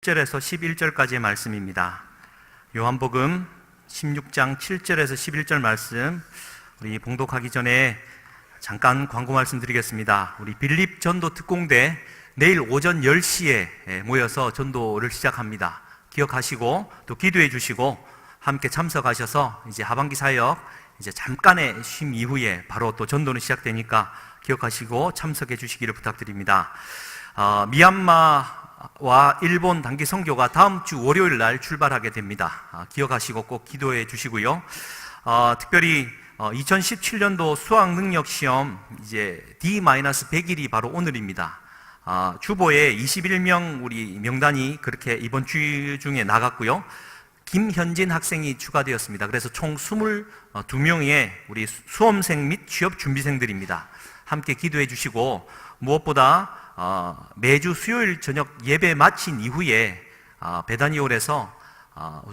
10절에서 11절까지의 말씀입니다. 요한복음 16장 7절에서 11절 말씀, 우리 봉독하기 전에 잠깐 광고 말씀드리겠습니다. 우리 빌립 전도 특공대 내일 오전 10시에 모여서 전도를 시작합니다. 기억하시고 또 기도해 주시고 함께 참석하셔서 이제 하반기 사역 이제 잠깐의 쉼 이후에 바로 또 전도는 시작되니까 기억하시고 참석해 주시기를 부탁드립니다. 미얀마와 일본 단기 선교가 다음 주 월요일 날 출발하게 됩니다. 기억하시고 꼭 기도해 주시고요. 특별히 2017년도 수학능력시험 이제 D-100일이 바로 오늘입니다. 주보에 21명 우리 명단이 그렇게 이번 주 중에 나갔고요. 김현진 학생이 추가되었습니다. 그래서 총 22명의 우리 수험생 및 취업 준비생들입니다. 함께 기도해 주시고 무엇보다 매주 수요일 저녁 예배 마친 이후에 베다니홀에서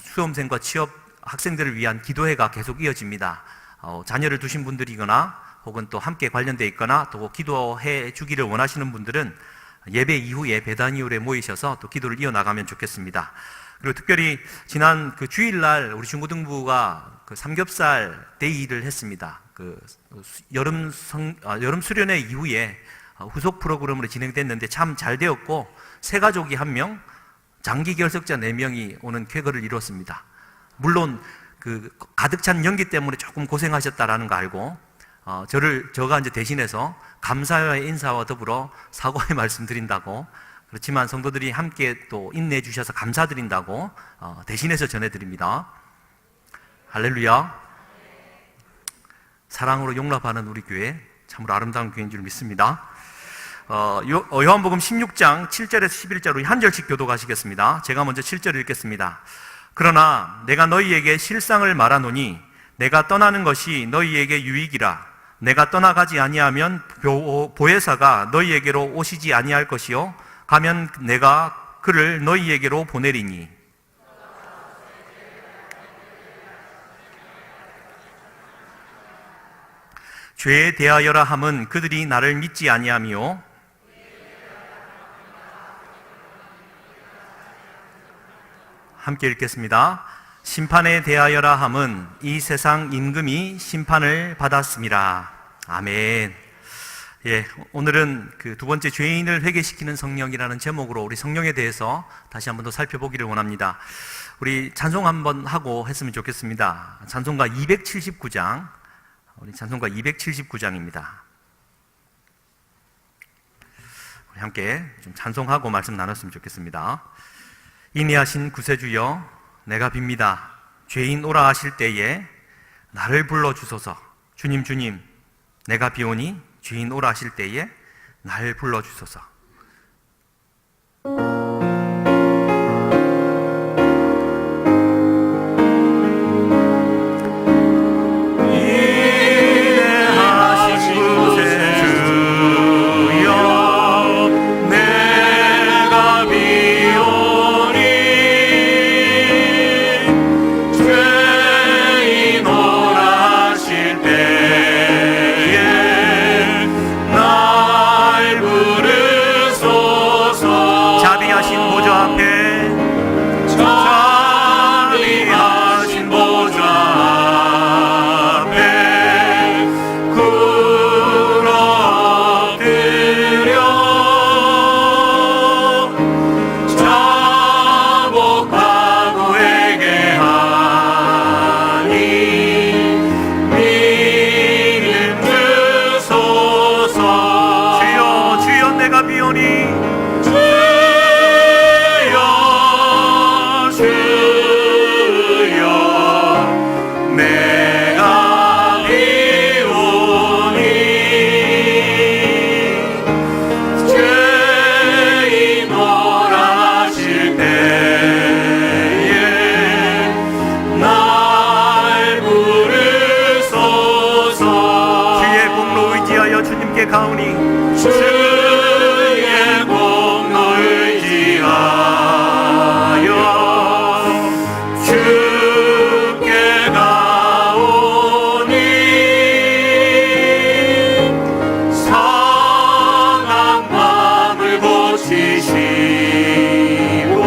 수험생과 취업 학생들을 위한 기도회가 계속 이어집니다. 자녀를 두신 분들이거나 혹은 또 함께 관련되어 있거나 또 기도해 주기를 원하시는 분들은 예배 이후에 베다니홀에 모이셔서 또 기도를 이어나가면 좋겠습니다. 그리고 특별히 지난 그 주일날 우리 중고등부가 그 삼겹살 데이를 했습니다. 그 여름 수련회 이후에 후속 프로그램으로 진행됐는데 참 잘 되었고 세 가족이 1명, 장기 결석자 4명이 오는 쾌거를 이뤘습니다. 물론 그 가득 찬 연기 때문에 조금 고생하셨다라는 거 알고 저가 이제 대신해서 감사의 인사와 더불어 사과의 말씀 드린다고, 그렇지만 성도들이 함께 또 인내해 주셔서 감사드린다고 대신해서 전해드립니다. 할렐루야. 사랑으로 용납하는 우리 교회, 참으로 아름다운 교회인 줄 믿습니다. 요한복음 16장 7절에서 11절 한 절씩 교독하시겠습니다. 제가 먼저 7절 읽겠습니다. 그러나 내가 너희에게 실상을 말하노니 내가 떠나는 것이 너희에게 유익이라. 내가 떠나가지 아니하면 보혜사가 너희에게로 오시지 아니할 것이요 가면 내가 그를 너희에게로 보내리니. 죄에 대하여라 함은 그들이 나를 믿지 아니하며 함께 읽겠습니다. 심판에 대하여라 함은 이 세상 임금이 심판을 받았음이라. 아멘. 예, 오늘은 그 두 번째 죄인을 회개시키는 성령이라는 제목으로 우리 성령에 대해서 다시 한번 더 살펴보기를 원합니다. 우리 찬송 한번 하고 했으면 좋겠습니다. 찬송가 279장, 우리 찬송가 279장입니다. 우리 함께 좀 찬송하고 말씀 나눴으면 좋겠습니다. 인내하신 구세주여, 내가 빕니다. 죄인 오라 하실 때에 나를 불러주소서. 주님 주님, 내가 비오니 죄인 오라 하실 때에 날 불러주소서. 지시고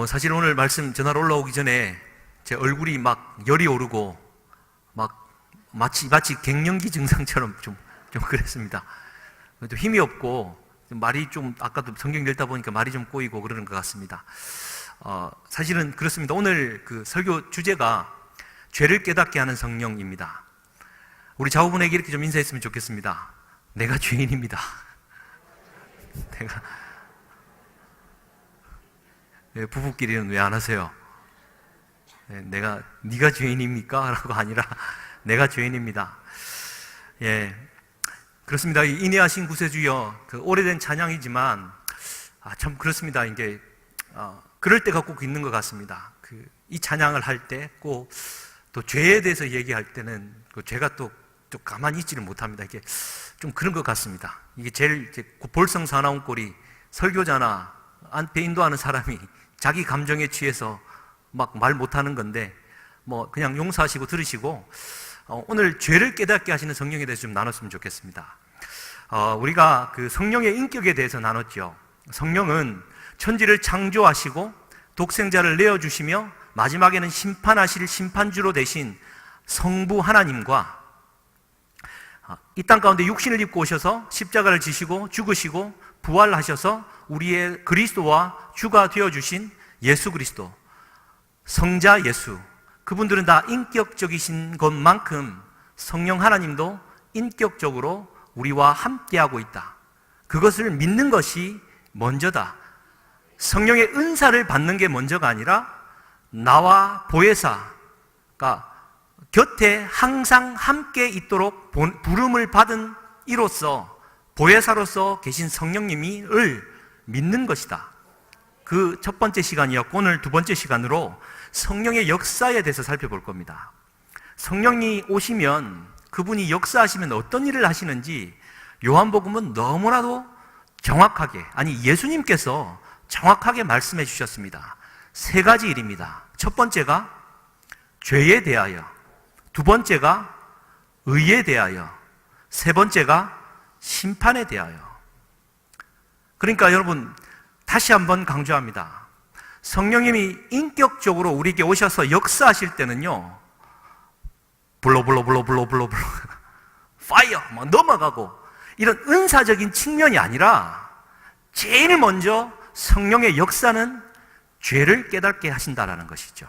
사실 오늘 말씀 전화로 올라오기 전에 제 얼굴이 막 열이 오르고 막 마치 갱년기 증상처럼 좀 그랬습니다. 또 힘이 없고 말이 좀 아까도 성경 읽다 보니까 말이 좀 꼬이고 그러는 것 같습니다. 사실은 그렇습니다. 오늘 그 설교 주제가 죄를 깨닫게 하는 성령입니다. 우리 좌우분에게 이렇게 좀 인사했으면 좋겠습니다. 내가 죄인입니다. 부부끼리는 왜 안 하세요? 네가 죄인입니까? 라고 아니라 내가 죄인입니다. 예, 그렇습니다. 인내하신 구세주여, 그 오래된 찬양이지만 참 그렇습니다. 이게 그럴 때가 꼭 있는 것 같습니다. 이 찬양을 할 때 꼭 또 죄에 대해서 얘기할 때는 그 죄가 또 가만히 있지를 못합니다. 이게 좀 그런 것 같습니다. 이게 제일 볼성사나운 꼴이 설교자나 앞에 인도하는 사람이 자기 감정에 취해서 막 말 못하는 건데 뭐 그냥 용서하시고 들으시고 오늘 죄를 깨닫게 하시는 성령에 대해서 좀 나눴으면 좋겠습니다. 우리가 그 성령의 인격에 대해서 나눴죠. 성령은 천지를 창조하시고 독생자를 내어주시며 마지막에는 심판하실 심판주로 되신 성부 하나님과 이 땅 가운데 육신을 입고 오셔서 십자가를 지시고 죽으시고 부활하셔서 우리의 그리스도와 주가 되어주신 예수 그리스도, 성자 예수, 그분들은 다 인격적이신 것만큼 성령 하나님도 인격적으로 우리와 함께하고 있다. 그것을 믿는 것이 먼저다. 성령의 은사를 받는 게 먼저가 아니라 나와 보혜사가 곁에 항상 함께 있도록 부름을 받은 이로써 보혜사로서 계신 성령님을 믿는 것이다. 그 첫 번째 시간이었고 오늘 두 번째 시간으로 성령의 역사에 대해서 살펴볼 겁니다. 성령이 오시면 그분이 역사하시면 어떤 일을 하시는지 요한복음은 너무나도 정확하게, 아니 예수님께서 정확하게 말씀해 주셨습니다. 세 가지 일입니다. 첫 번째가 죄에 대하여, 두 번째가 의에 대하여, 세 번째가 심판에 대하여. 그러니까 여러분 다시 한번 강조합니다. 성령님이 인격적으로 우리에게 오셔서 역사하실 때는요, 불러 파이어 막 넘어가고 이런 은사적인 측면이 아니라 제일 먼저 성령의 역사는 죄를 깨닫게 하신다라는 것이죠.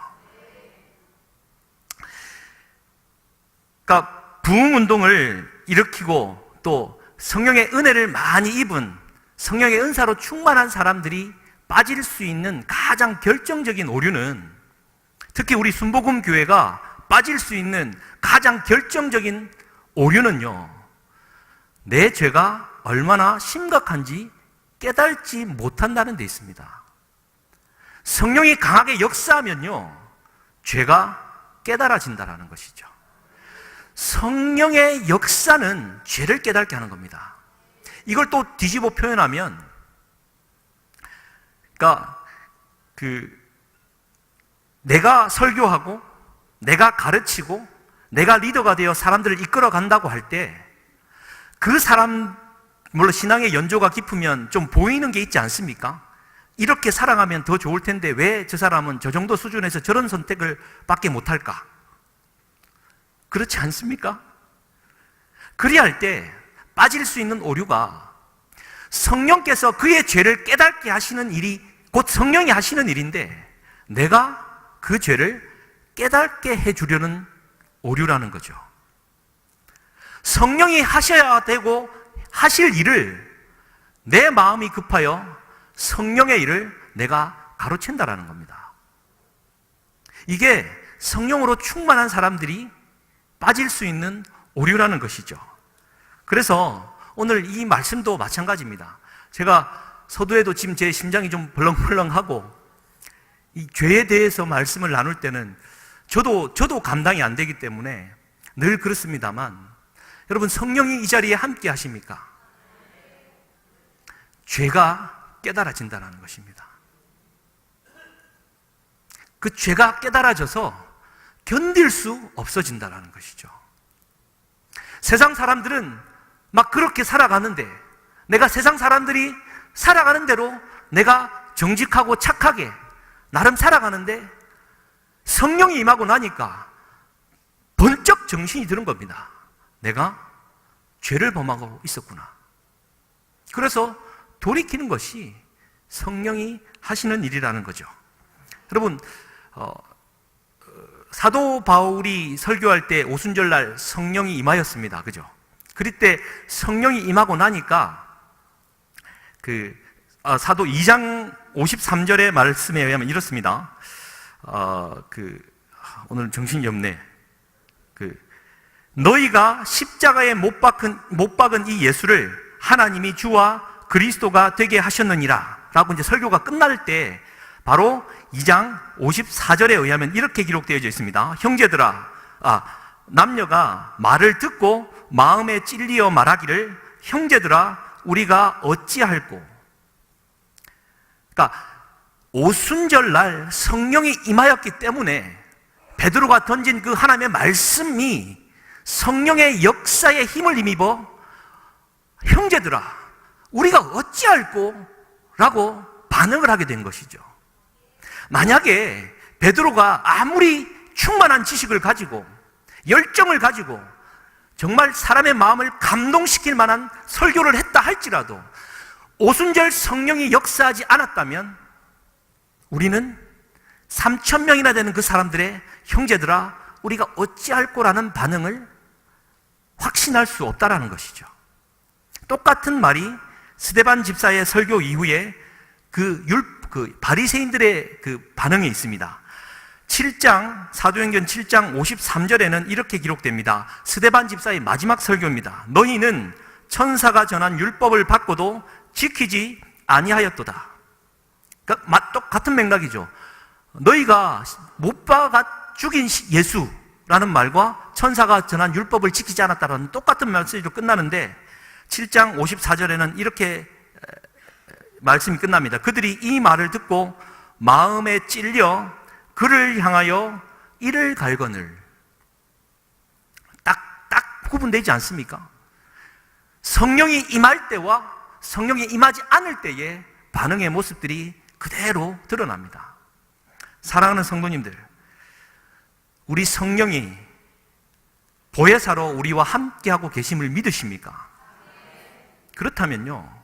그러니까 부흥운동을 일으키고 또 성령의 은혜를 많이 입은 성령의 은사로 충만한 사람들이 빠질 수 있는 가장 결정적인 오류는, 특히 우리 순복음 교회가 빠질 수 있는 가장 결정적인 오류는요, 내 죄가 얼마나 심각한지 깨닫지 못한다는 데 있습니다. 성령이 강하게 역사하면요, 죄가 깨달아진다는 것이죠. 성령의 역사는 죄를 깨닫게 하는 겁니다. 이걸 또 뒤집어 표현하면, 그러니까 내가 설교하고 내가 가르치고 내가 리더가 되어 사람들을 이끌어 간다고 할 때 그 사람, 물론 신앙의 연조가 깊으면 좀 보이는 게 있지 않습니까? 이렇게 살아가면 더 좋을 텐데 왜 저 사람은 저 정도 수준에서 저런 선택을 밖에 못할까? 그렇지 않습니까? 그리할 때 빠질 수 있는 오류가, 성령께서 그의 죄를 깨닫게 하시는 일이 곧 성령이 하시는 일인데 내가 그 죄를 깨닫게 해주려는 오류라는 거죠. 성령이 하셔야 되고 하실 일을 내 마음이 급하여 성령의 일을 내가 가로챈다라는 겁니다. 이게 성령으로 충만한 사람들이 빠질 수 있는 오류라는 것이죠. 그래서 오늘 이 말씀도 마찬가지입니다. 제가 서두에도 지금 제 심장이 좀 벌렁벌렁하고 이 죄에 대해서 말씀을 나눌 때는 저도 감당이 안 되기 때문에 늘 그렇습니다만, 여러분 성령이 이 자리에 함께 하십니까? 죄가 깨달아진다는 것입니다. 그 죄가 깨달아져서 견딜 수 없어진다는 것이죠. 세상 사람들은 막 그렇게 살아가는데 내가 세상 사람들이 살아가는 대로 내가 정직하고 착하게 나름 살아가는데 성령이 임하고 나니까 번쩍 정신이 드는 겁니다. 내가 죄를 범하고 있었구나. 그래서 돌이키는 것이 성령이 하시는 일이라는 거죠. 여러분, 사도 바울이 설교할 때 오순절날 성령이 임하였습니다. 그죠? 그럴 때 성령이 임하고 나니까 사도 2장 53절의 말씀에 의하면 이렇습니다. 오늘 정신이 없네. 너희가 십자가에 못 박은 이 예수를 하나님이 주와 그리스도가 되게 하셨느니라 라고 이제 설교가 끝날 때 바로 2장 54절에 의하면 이렇게 기록되어져 있습니다. 형제들아, 남녀가 말을 듣고 마음에 찔리어 말하기를 형제들아 우리가 어찌할꼬. 그러니까 오순절날 성령이 임하였기 때문에 베드로가 던진 그 하나님의 말씀이 성령의 역사에 힘을 힘입어 형제들아 우리가 어찌할꼬 라고 반응을 하게 된 것이죠. 만약에 베드로가 아무리 충만한 지식을 가지고 열정을 가지고 정말 사람의 마음을 감동시킬 만한 설교를 했다 할지라도 오순절 성령이 역사하지 않았다면 우리는 3,000명이나 되는 그 사람들의 형제들아 우리가 어찌할 거라는 반응을 확신할 수 없다라는 것이죠. 똑같은 말이 스데반 집사의 설교 이후에 바리새인들의 그 반응에 있습니다. 사도행전 7장 53절에는 이렇게 기록됩니다. 스데반 집사의 마지막 설교입니다. 너희는 천사가 전한 율법을 받고도 지키지 아니하였도다. 그러니까 똑같은 맥락이죠. 너희가 못 박아 죽인 예수라는 말과 천사가 전한 율법을 지키지 않았다라는 똑같은 메시지로 끝나는데 7장 54절에는 이렇게 말씀이 끝납니다. 그들이 이 말을 듣고 마음에 찔려 그를 향하여 이를 갈거늘. 딱 구분되지 않습니까? 성령이 임할 때와 성령이 임하지 않을 때의 반응의 모습들이 그대로 드러납니다. 사랑하는 성도님들, 우리 성령이 보혜사로 우리와 함께하고 계심을 믿으십니까? 그렇다면요,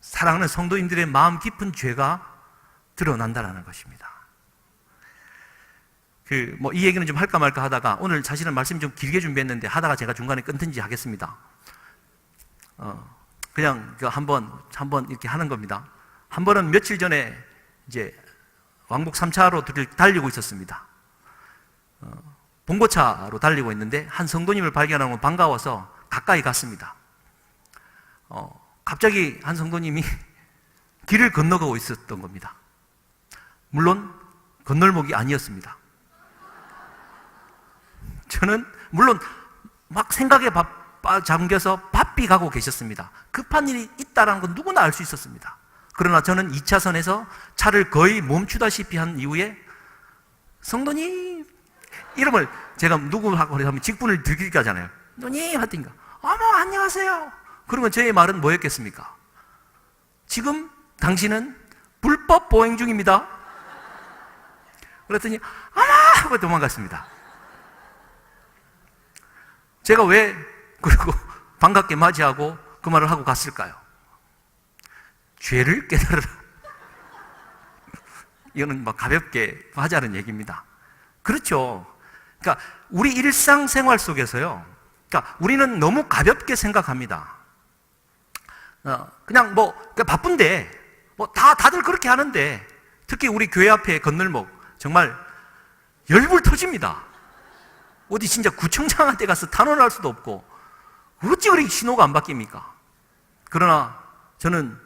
사랑하는 성도님들의 마음 깊은 죄가 드러난다는 것입니다. 이 얘기는 좀 할까 말까 하다가 오늘 사실은 말씀 좀 길게 준비했는데 하다가 제가 중간에 끊든지 하겠습니다. 그냥 한번 이렇게 하는 겁니다. 한 번은 며칠 전에 이제 왕복 3차로 달리고 있었습니다. 봉고차로 달리고 있는데 한 성도님을 발견하고 반가워서 가까이 갔습니다. 갑자기 한 성도님이 길을 건너가고 있었던 겁니다. 물론 건널목이 아니었습니다. 저는 물론 막 생각에 잠겨서 바삐 가고 계셨습니다. 급한 일이 있다는 건 누구나 알 수 있었습니다. 그러나 저는 2차선에서 차를 거의 멈추다시피 한 이후에 성도님 이름을 제가 누구하고 하면 직분을 들키게 하잖아요. 누님 하든가 어머 안녕하세요. 그러면 저의 말은 뭐였겠습니까? 지금 당신은 불법 보행 중입니다. 그랬더니 어머 하고 도망갔습니다. 제가 왜 그리고 반갑게 맞이하고 그 말을 하고 갔을까요? 죄를 깨달으라. 이거는 가볍게 하자는 얘기입니다. 그렇죠. 그러니까 우리 일상생활 속에서요. 그러니까 우리는 너무 가볍게 생각합니다. 그냥 바쁜데 다들 그렇게 하는데 특히 우리 교회 앞에 건널목 정말 열불 터집니다. 어디 진짜 구청장한테 가서 탄원할 수도 없고 어찌 그렇게 신호가 안 바뀝니까? 그러나 저는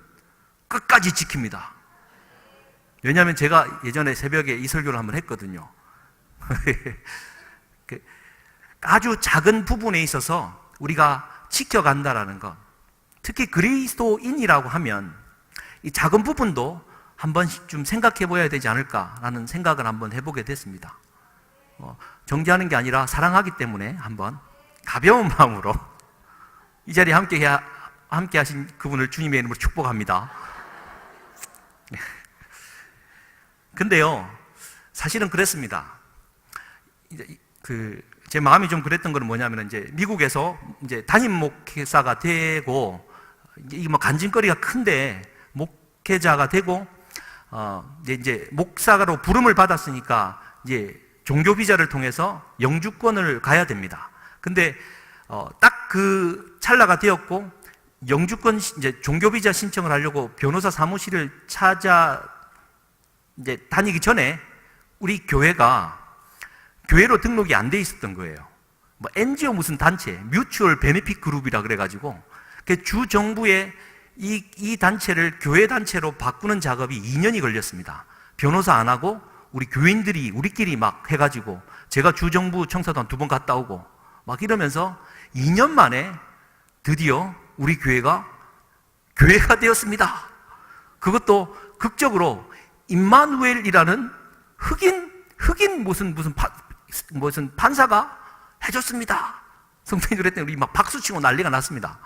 끝까지 지킵니다. 왜냐하면 제가 예전에 새벽에 이 설교를 한번 했거든요. 아주 작은 부분에 있어서 우리가 지켜간다라는 것, 특히 그리스도인이라고 하면 이 작은 부분도 한 번씩 좀 생각해 보아야 되지 않을까라는 생각을 한번 해보게 됐습니다. 정죄하는 게 아니라 사랑하기 때문에 한번 가벼운 마음으로 이 자리에 함께 하신 그분을 주님의 이름으로 축복합니다. 근데요, 사실은 그랬습니다. 제 마음이 좀 그랬던 거는 뭐냐면, 이제 미국에서 이제 담임 목회사가 되고, 이게 뭐 간증거리가 큰데, 목회자가 되고, 이제 목사로 부름을 받았으니까, 이제 종교 비자를 통해서 영주권을 가야 됩니다. 근데, 딱 그 찰나가 되었고, 영주권, 이제 종교 비자 신청을 하려고 변호사 사무실을 이제 다니기 전에, 우리 교회가 교회로 등록이 안 돼 있었던 거예요. 뭐 NGO 무슨 단체, 뮤추얼 베네핏 그룹이라 그래가지고, 주 정부에 이 단체를 교회 단체로 바꾸는 작업이 2년이 걸렸습니다. 변호사 안 하고 우리 교인들이 우리끼리 막 해가지고, 제가 주 정부 청사도 2번 갔다 오고 막 이러면서 2년 만에 드디어 우리 교회가 되었습니다. 그것도 극적으로 임마누엘이라는 흑인 무슨 판사가 해줬습니다. 성도님들 그랬더니 우리 막 박수치고 난리가 났습니다.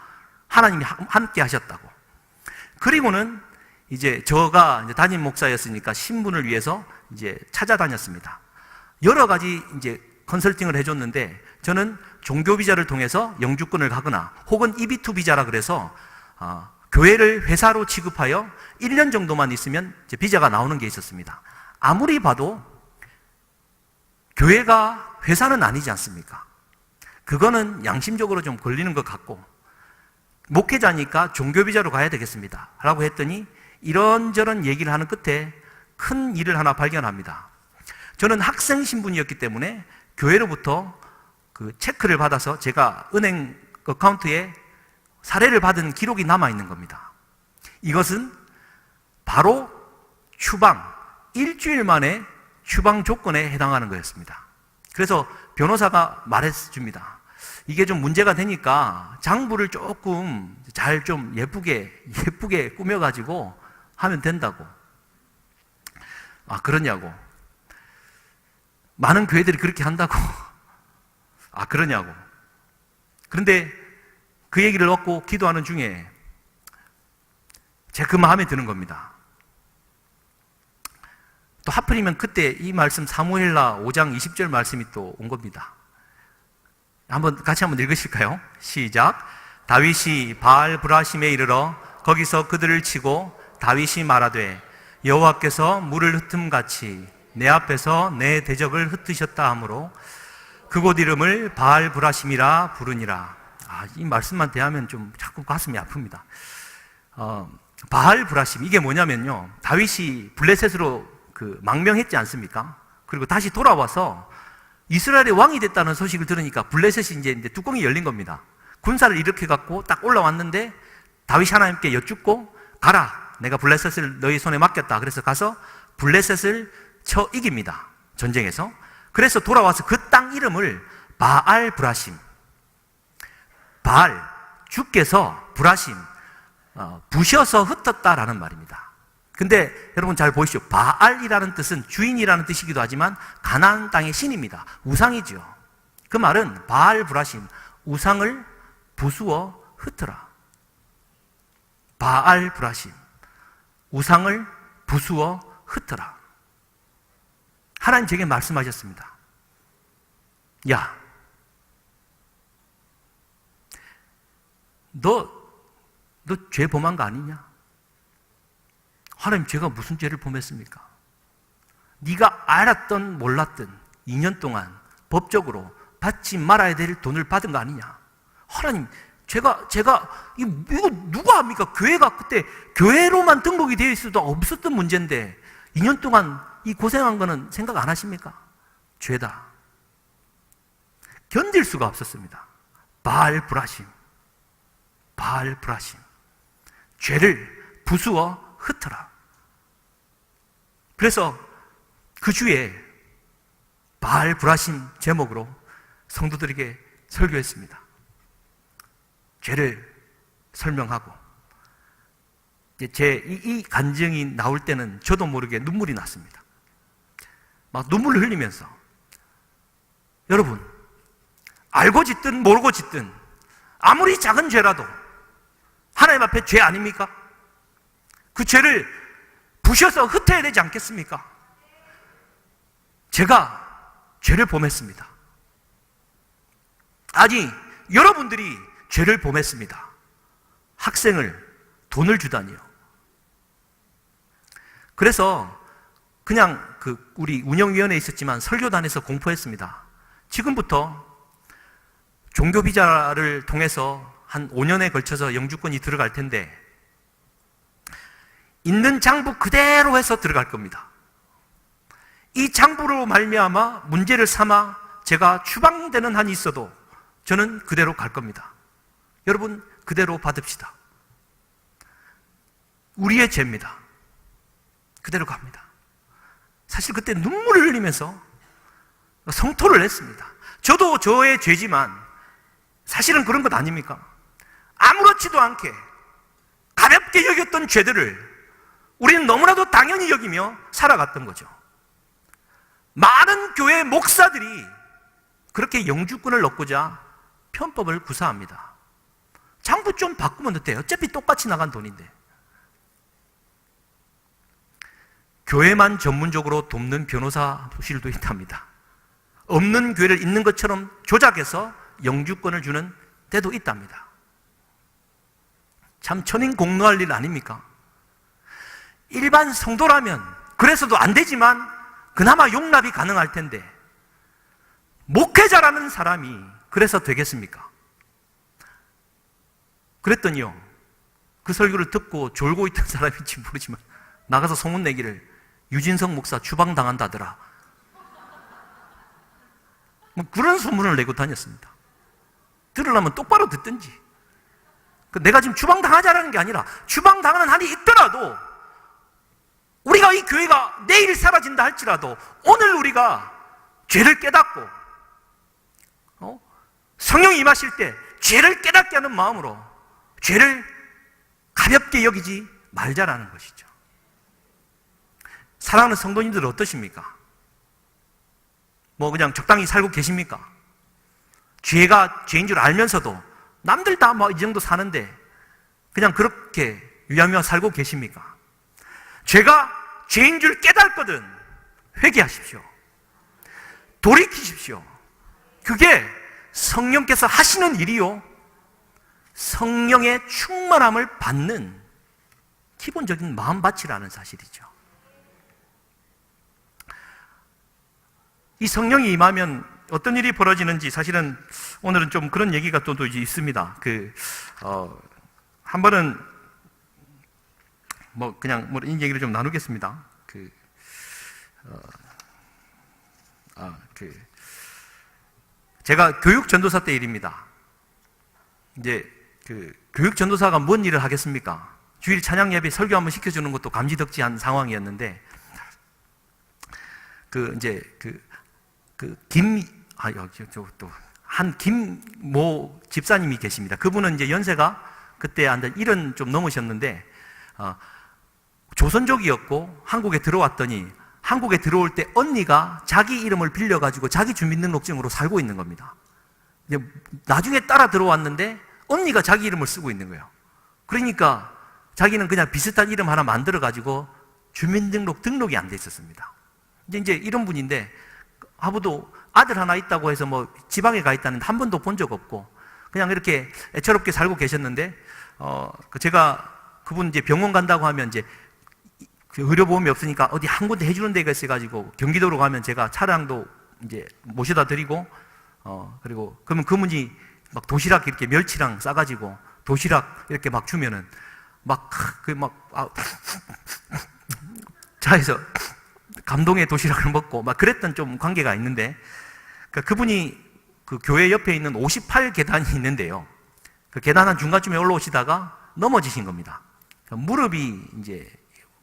하나님이 함께 하셨다고. 그리고는 이제 제가 이제 담임 목사였으니까 신분을 위해서 이제 찾아다녔습니다. 여러 가지 이제 컨설팅을 해줬는데, 저는 종교 비자를 통해서 영주권을 가거나 혹은 EB2 비자라 그래서 교회를 회사로 취급하여 1년 정도만 있으면 이제 비자가 나오는 게 있었습니다. 아무리 봐도 교회가 회사는 아니지 않습니까? 그거는 양심적으로 좀 걸리는 것 같고, 목회자니까 종교 비자로 가야 되겠습니다 라고 했더니 이런저런 얘기를 하는 끝에 큰 일을 하나 발견합니다. 저는 학생 신분이었기 때문에 교회로부터 그 체크를 받아서 제가 은행 어카운트에 사례를 받은 기록이 남아있는 겁니다. 이것은 바로 일주일 만에 추방 조건에 해당하는 거였습니다. 그래서 변호사가 말해줍니다. 이게 좀 문제가 되니까 장부를 조금 잘 좀 예쁘게 꾸며가지고 하면 된다고. 그러냐고. 많은 교회들이 그렇게 한다고. 그러냐고. 그런데 그 얘기를 얻고 기도하는 중에 제 그 마음에 드는 겁니다. 또 하필이면 그때 이 말씀 사무엘하 5장 20절 말씀이 또 온 겁니다. 같이 한번 읽으실까요? 시작. 다윗이 바알 브라심에 이르러 거기서 그들을 치고 다윗이 말하되 여호와께서 물을 흩음같이 내 앞에서 내 대적을 흩으셨다 하므로 그곳 이름을 바알 브라심이라 부르니라. 이 말씀만 대하면 좀 자꾸 가슴이 아픕니다. 바알 브라심, 이게 뭐냐면요, 다윗이 블레셋으로 망명했지 않습니까? 그리고 다시 돌아와서 이스라엘의 왕이 됐다는 소식을 들으니까 블레셋이 이제 뚜껑이 열린 겁니다. 군사를 일으켜 갖고 딱 올라왔는데 다윗이 하나님께 여쭙고, 가라, 내가 블레셋을 너희 손에 맡겼다. 그래서 가서 블레셋을 쳐 이깁니다. 전쟁에서. 그래서 돌아와서 그 땅 이름을 바알 브라심, 바알, 주께서 브라심, 부셔서 흩었다라는 말입니다. 근데 여러분 잘 보십시오. 바알이라는 뜻은 주인이라는 뜻이기도 하지만 가나안 땅의 신입니다. 우상이죠. 그 말은 바알 브라심, 우상을 부수어 흩어라. 바알 브라심, 우상을 부수어 흩어라. 하나님 제게 말씀하셨습니다. 야, 너 죄 범한 거 아니냐? 하나님, 제가 무슨 죄를 범했습니까? 네가 알았던 몰랐던 2년 동안 법적으로 받지 말아야 될 돈을 받은 거 아니냐? 하나님, 제가 이거 누가 합니까? 교회가 그때 교회로만 등록이 되어 있어도 없었던 문제인데 2년 동안 이 고생한 거는 생각 안 하십니까? 죄다. 견딜 수가 없었습니다. 바알 브라심, 바알 브라심, 죄를 부수어 흩어라. 그래서 그 주에 바알 브라심 제목으로 성도들에게 설교했습니다. 죄를 설명하고, 이 간증이 나올 때는 저도 모르게 눈물이 났습니다. 막 눈물을 흘리면서, 여러분, 알고 짓든 모르고 짓든 아무리 작은 죄라도 하나님 앞에 죄 아닙니까? 그 죄를 부셔서 흩어야 되지 않겠습니까? 제가 죄를 범했습니다. 아니, 여러분들이 죄를 범했습니다. 학생을 돈을 주다니요. 그래서 그냥 우리 운영위원회에 있었지만 설교단에서 공포했습니다. 지금부터 종교 비자를 통해서 한 5년에 걸쳐서 영주권이 들어갈 텐데 있는 장부 그대로 해서 들어갈 겁니다. 이 장부로 말미암아 문제를 삼아 제가 추방되는 한이 있어도 저는 그대로 갈 겁니다. 여러분, 그대로 받읍시다. 우리의 죄입니다. 그대로 갑니다. 사실 그때 눈물을 흘리면서 성토를 했습니다. 저도 저의 죄지만 사실은 그런 것 아닙니까? 아무렇지도 않게 가볍게 여겼던 죄들을 우리는 너무나도 당연히 여기며 살아갔던 거죠. 많은 교회 목사들이 그렇게 영주권을 얻고자 편법을 구사합니다. 장부 좀 바꾸면 돼요. 어차피 똑같이 나간 돈인데. 교회만 전문적으로 돕는 변호사실도 있답니다. 없는 교회를 있는 것처럼 조작해서 영주권을 주는 데도 있답니다. 참 천인공노할 일 아닙니까? 일반 성도라면 그래서도 안 되지만 그나마 용납이 가능할 텐데 목회자라는 사람이 그래서 되겠습니까? 그랬더니요, 그 설교를 듣고 졸고 있던 사람인지 모르지만 나가서 소문내기를 유진성 목사 추방당한다더라. 뭐 그런 소문을 내고 다녔습니다. 들으려면 똑바로 듣든지. 내가 지금 추방당하자라는 게 아니라 추방당하는 한이 있더라도 우리가 이 교회가 내일 사라진다 할지라도 오늘 우리가 죄를 깨닫고 성령이 임하실 때 죄를 깨닫게 하는 마음으로 죄를 가볍게 여기지 말자라는 것이죠. 사랑하는 성도님들 어떠십니까? 뭐 그냥 적당히 살고 계십니까? 죄가 죄인 줄 알면서도 남들 다 뭐 이 정도 사는데 그냥 그렇게 유야무야 살고 계십니까? 죄가 죄인 줄 깨닫거든 회개하십시오. 돌이키십시오. 그게 성령께서 하시는 일이요, 성령의 충만함을 받는 기본적인 마음밭이라는 사실이죠. 이 성령이 임하면 어떤 일이 벌어지는지 사실은 오늘은 좀 그런 얘기가 또 이제 있습니다. 한 번은 뭐 그냥 뭐 이 얘기를 좀 나누겠습니다. 제가 교육 전도사 때 일입니다. 이제 교육 전도사가 뭔 일을 하겠습니까? 주일 찬양 예배 설교 한번 시켜주는 것도 감지덕지한 상황이었는데 김모 집사님이 계십니다. 그분은 이제 연세가 그때 한 70 좀 넘으셨는데 조선족이었고 한국에 들어왔더니 한국에 들어올 때 언니가 자기 이름을 빌려가지고 자기 주민등록증으로 살고 있는 겁니다. 나중에 따라 들어왔는데 언니가 자기 이름을 쓰고 있는 거예요. 그러니까 자기는 그냥 비슷한 이름 하나 만들어가지고 등록이 안 돼 있었습니다. 이제 이런 분인데 아무도 아들 하나 있다고 해서 뭐 지방에 가 있다는 한 번도 본 적 없고 그냥 이렇게 애처롭게 살고 계셨는데 제가 그분 이제 병원 간다고 하면 이제 의료보험이 없으니까 어디 한 군데 해주는 데가 있어가지고 경기도로 가면 제가 차량도 이제 모셔다 드리고 그리고 그러면 그분이 막 도시락 이렇게 멸치랑 싸가지고 도시락 이렇게 막 주면은 자에서 감동의 도시락을 먹고 막 그랬던 좀 관계가 있는데 그분이 그 교회 옆에 있는 58계단이 있는데요. 그 계단 한 중간쯤에 올라오시다가 넘어지신 겁니다. 무릎이 이제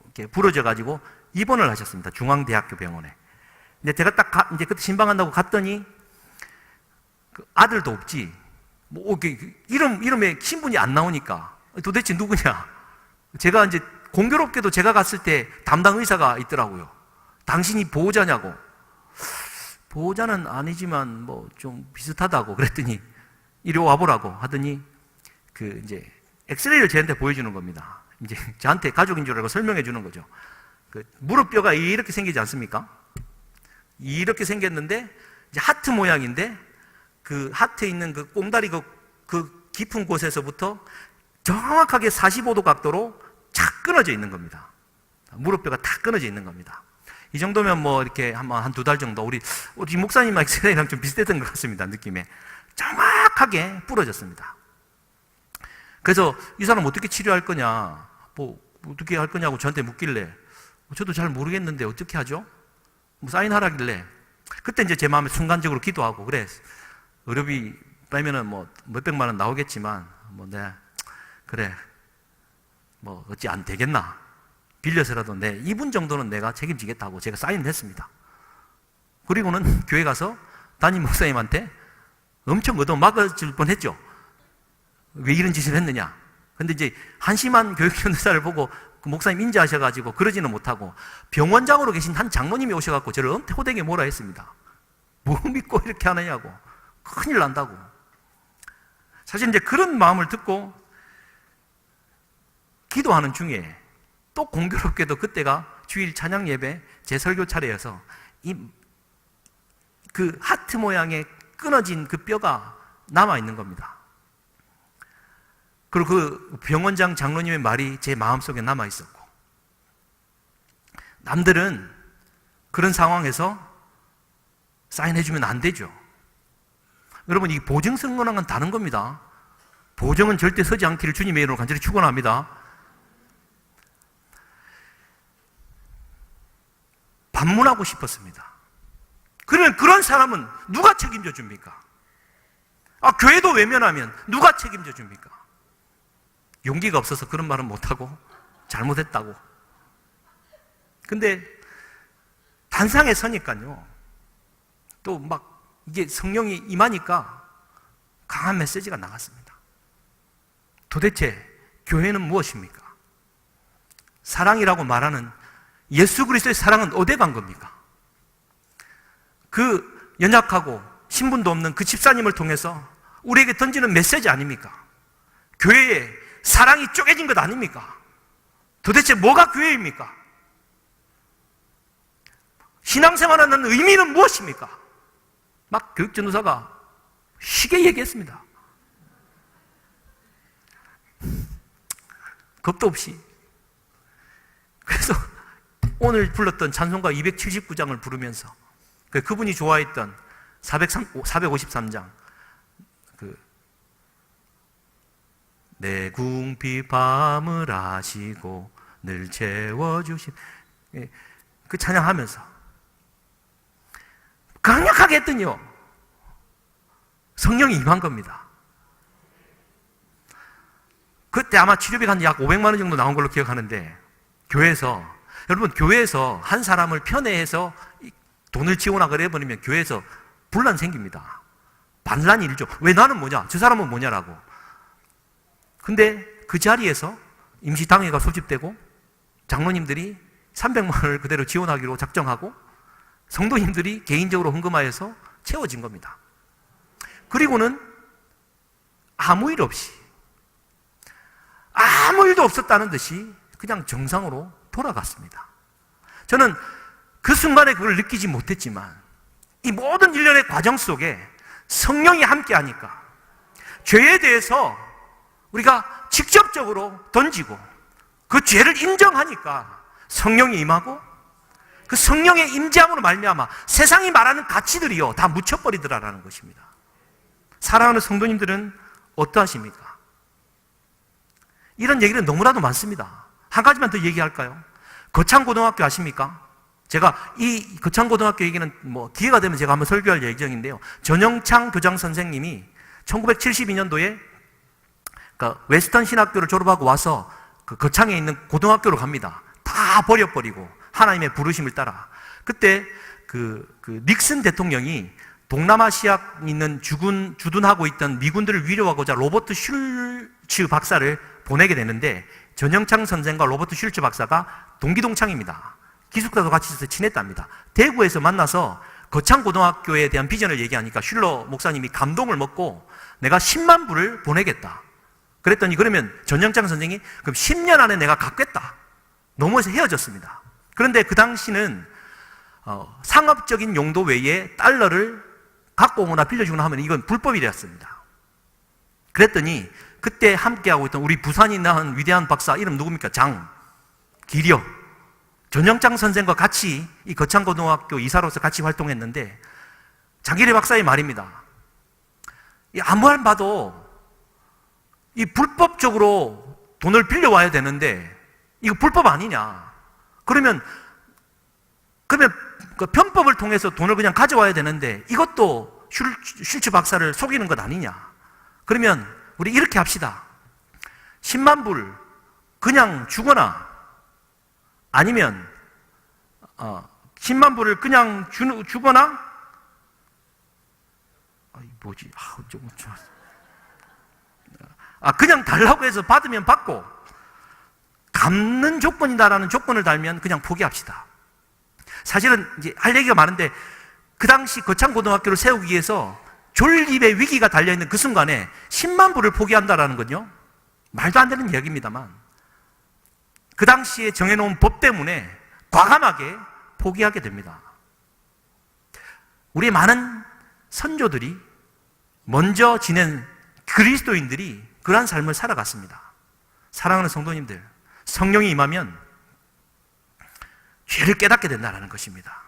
이렇게 부러져가지고 입원을 하셨습니다. 중앙대학교 병원에. 근데 제가 딱 이제 그때 신방한다고 갔더니 아들도 없지. 뭐 이름에 신분이 안 나오니까 도대체 누구냐? 제가 이제 공교롭게도 제가 갔을 때 담당 의사가 있더라고요. 당신이 보호자냐고. 보호자는 아니지만 뭐 좀 비슷하다고 그랬더니 이리 와보라고 하더니 이제 엑스레이를 저한테 보여주는 겁니다. 이제 저한테 가족인 줄 알고 설명해 주는 거죠. 무릎뼈가 이렇게 생기지 않습니까? 이렇게 생겼는데 이제 하트 모양인데 그 하트에 있는 그 꽁다리 그 깊은 곳에서부터 정확하게 45도 각도로 착 끊어져 있는 겁니다. 무릎뼈가 다 끊어져 있는 겁니다. 이 정도면 뭐 이렇게 한 두 달 정도 우리 목사님 엑스레이랑 좀 비슷했던 것 같습니다. 느낌에 정확하게 부러졌습니다. 그래서 이 사람 어떻게 치료할 거냐, 뭐 어떻게 할 거냐고 저한테 묻길래 저도 잘 모르겠는데 어떻게 하죠? 뭐 사인하라길래 그때 이제 제 마음에 순간적으로 기도하고 그래 의료비 빼면은 뭐 몇백만 원 나오겠지만 뭐 그래 뭐 어찌 안 되겠나 빌려서라도 이분 정도는 내가 책임지겠다고 제가 사인했습니다. 그리고는 교회 가서 담임 목사님한테 엄청 얻어맞을 뻔했죠. 왜 이런 짓을 했느냐. 근데 이제 한심한 교육전도사를 보고 그 목사님 인지하셔가지고 그러지는 못하고 병원장으로 계신 한 장로님이 오셔가지고 저를 호되게 뭐라 했습니다. 뭐 믿고 이렇게 하느냐고. 큰일 난다고. 사실 이제 그런 마음을 듣고 기도하는 중에 또 공교롭게도 그때가 주일 찬양 예배 제 설교 차례여서 그 하트 모양의 끊어진 그 뼈가 남아있는 겁니다. 그리고 그 병원장 장로님의 말이 제 마음속에 남아있었고 남들은 그런 상황에서 사인해주면 안 되죠. 여러분 이 보증 선언은 다른 겁니다. 보증은 절대 서지 않기를 주님의 이름으로 간절히 축원합니다. 반문하고 싶었습니다. 그러면 그런 사람은 누가 책임져 줍니까? 교회도 외면하면 누가 책임져 줍니까? 용기가 없어서 그런 말은 못하고 잘못했다고. 근데 단상에 서니까요. 또 막 이게 성령이 임하니까 강한 메시지가 나갔습니다. 도대체 교회는 무엇입니까? 사랑이라고 말하는 예수 그리스도의 사랑은 어디 간 겁니까? 그 연약하고 신분도 없는 그 집사님을 통해서 우리에게 던지는 메시지 아닙니까? 교회에 사랑이 쪼개진 것 아닙니까? 도대체 뭐가 교회입니까? 신앙생활하는 의미는 무엇입니까? 막 교육전도사가 쉽게 얘기했습니다. 겁도 없이. 그래서 오늘 불렀던 찬송가 279장을 부르면서 그분이 좋아했던 453장 내 궁핍 밤을 아시고 늘 채워주신 그 찬양하면서 강력하게 했더니요 성령이 임한 겁니다. 그때 아마 치료비가 한 약 500만 원 정도 나온 걸로 기억하는데 여러분 교회에서 한 사람을 편애해서 돈을 지원하거나 해버리면 교회에서 분란 생깁니다. 반란이 일죠. 왜 나는 뭐냐? 저 사람은 뭐냐라고. 근데 그 자리에서 임시당회가 소집되고 장로님들이 300만 원을 그대로 지원하기로 작정하고 성도님들이 개인적으로 헌금하여서 채워진 겁니다. 그리고는 아무 일 없이 아무 일도 없었다는 듯이 그냥 정상으로 돌아갔습니다. 저는 그 순간에 그걸 느끼지 못했지만 이 모든 일련의 과정 속에 성령이 함께하니까 죄에 대해서 우리가 직접적으로 던지고 그 죄를 인정하니까 성령이 임하고 그 성령의 임재함으로 말미암아 세상이 말하는 가치들이요 다 묻혀버리더라라는 것입니다. 사랑하는 성도님들은 어떠하십니까? 이런 얘기는 너무나도 많습니다. 한 가지만 더 얘기할까요? 거창고등학교 아십니까? 제가 이 거창고등학교 얘기는 뭐 기회가 되면 제가 한번 설교할 예정인데요. 전영창 교장 선생님이 1972년도에 웨스턴 신학교를 졸업하고 와서 그 거창에 있는 고등학교로 갑니다. 다 버려버리고 하나님의 부르심을 따라. 그때 그 닉슨 대통령이 동남아시아에 있는 주둔하고 있던 미군들을 위로하고자 로버트 슐츠 박사를 보내게 되는데 전영창 선생과 로버트 슐츠 박사가 동기동창입니다. 기숙사도 같이 있어서 친했답니다. 대구에서 만나서 거창고등학교에 대한 비전을 얘기하니까 슐러 목사님이 감동을 먹고 내가 10만 불을 보내겠다. 그랬더니 그러면 전영창 선생이 그럼 10년 안에 내가 갚겠다. 넘어서 헤어졌습니다. 그런데 그 당시는 상업적인 용도 외에 달러를 갖고 오거나 빌려주거나 하면 이건 불법이 되었습니다. 그랬더니 그때 함께하고 있던 우리 부산이 낳은 위대한 박사 이름 누굽니까? 기려 전영장 선생과 같이 이 거창고등학교 이사로서 같이 활동했는데 장기려 박사의 말입니다. 아무한 봐도 이 불법적으로 돈을 빌려와야 되는데 이거 불법 아니냐? 그러면 그 편법을 통해서 돈을 그냥 가져와야 되는데 이것도 슐츠 박사를 속이는 것 아니냐? 그러면 우리 이렇게 합시다. 10만 불 그냥 주거나 아니면 10만 불을 그냥 주거나 그냥 달라고 해서 받으면 받고 갚는 조건이다라는 조건을 달면 그냥 포기합시다. 사실은 이제 할 얘기가 많은데 그 당시 거창고등학교를 세우기 위해서 존립의 위기가 달려있는 그 순간에 10만 불을 포기한다라는 건요 말도 안 되는 이야기입니다만 그 당시에 정해놓은 법 때문에 과감하게 포기하게 됩니다. 우리 많은 선조들이 먼저 지낸 그리스도인들이 그러한 삶을 살아갔습니다. 사랑하는 성도님들, 성령이 임하면 죄를 깨닫게 된다는 것입니다.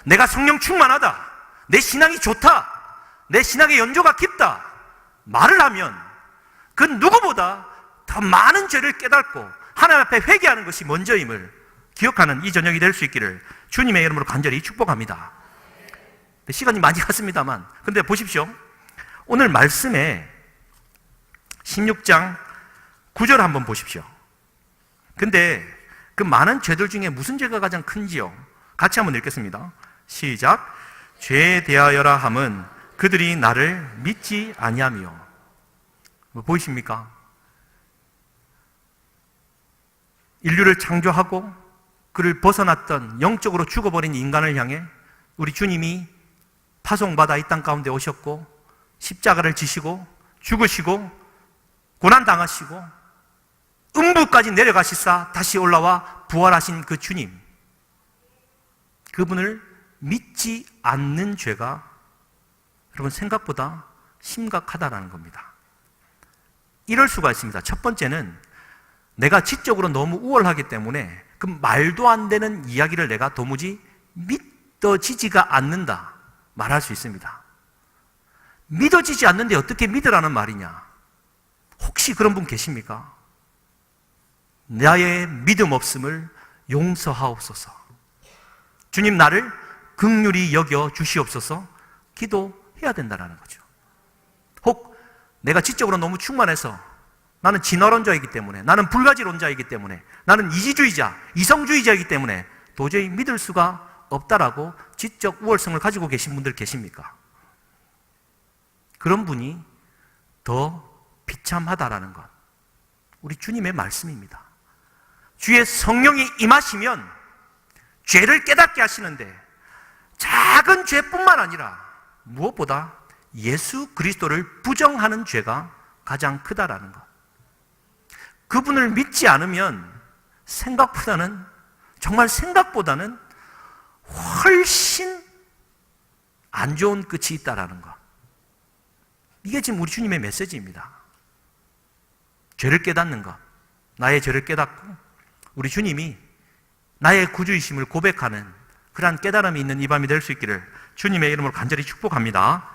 내가 성령 충만하다, 내 신앙이 좋다, 내 신앙의 연조가 깊다 말을 하면 그 누구보다 더 많은 죄를 깨닫고 하나님 앞에 회개하는 것이 먼저임을 기억하는 이 저녁이 될 수 있기를 주님의 이름으로 간절히 축복합니다. 시간이 많이 갔습니다만 근데 보십시오. 오늘 말씀에 16장 9절 한번 보십시오. 근데 그 많은 죄들 중에 무슨 죄가 가장 큰지요? 같이 한번 읽겠습니다. 시작. 죄에 대하여라 함은 그들이 나를 믿지 아니하며. 보이십니까? 인류를 창조하고 그를 벗어났던 영적으로 죽어버린 인간을 향해 우리 주님이 파송받아 이 땅 가운데 오셨고 십자가를 지시고 죽으시고 고난당하시고 음부까지 내려가시사 다시 올라와 부활하신 그 주님, 그분을 믿지 않는 죄가 여러분 생각보다 심각하다라는 겁니다. 이럴 수가 있습니다. 첫 번째는 내가 지적으로 너무 우월하기 때문에 그 말도 안 되는 이야기를 내가 도무지 믿어지지가 않는다 말할 수 있습니다. 믿어지지 않는데 어떻게 믿으라는 말이냐? 혹시 그런 분 계십니까? 나의 믿음 없음을 용서하옵소서. 주님 나를 긍휼히 여겨 주시옵소서. 기도해야 된다는 거죠. 혹 내가 지적으로 너무 충만해서 나는 진화론자이기 때문에, 나는 불가지론자이기 때문에, 나는 이지주의자, 이성주의자이기 때문에 도저히 믿을 수가 없다라고 지적 우월성을 가지고 계신 분들 계십니까? 그런 분이 더 비참하다라는 것, 우리 주님의 말씀입니다. 주의 성령이 임하시면 죄를 깨닫게 하시는데 작은 죄뿐만 아니라 무엇보다 예수 그리스도를 부정하는 죄가 가장 크다라는 것. 그분을 믿지 않으면 정말 생각보다는 훨씬 안 좋은 끝이 있다라는 것. 이게 지금 우리 주님의 메시지입니다. 죄를 깨닫는 것, 나의 죄를 깨닫고 우리 주님이 나의 구주이심을 고백하는 그러한 깨달음이 있는 이 밤이 될 수 있기를 주님의 이름으로 간절히 축복합니다.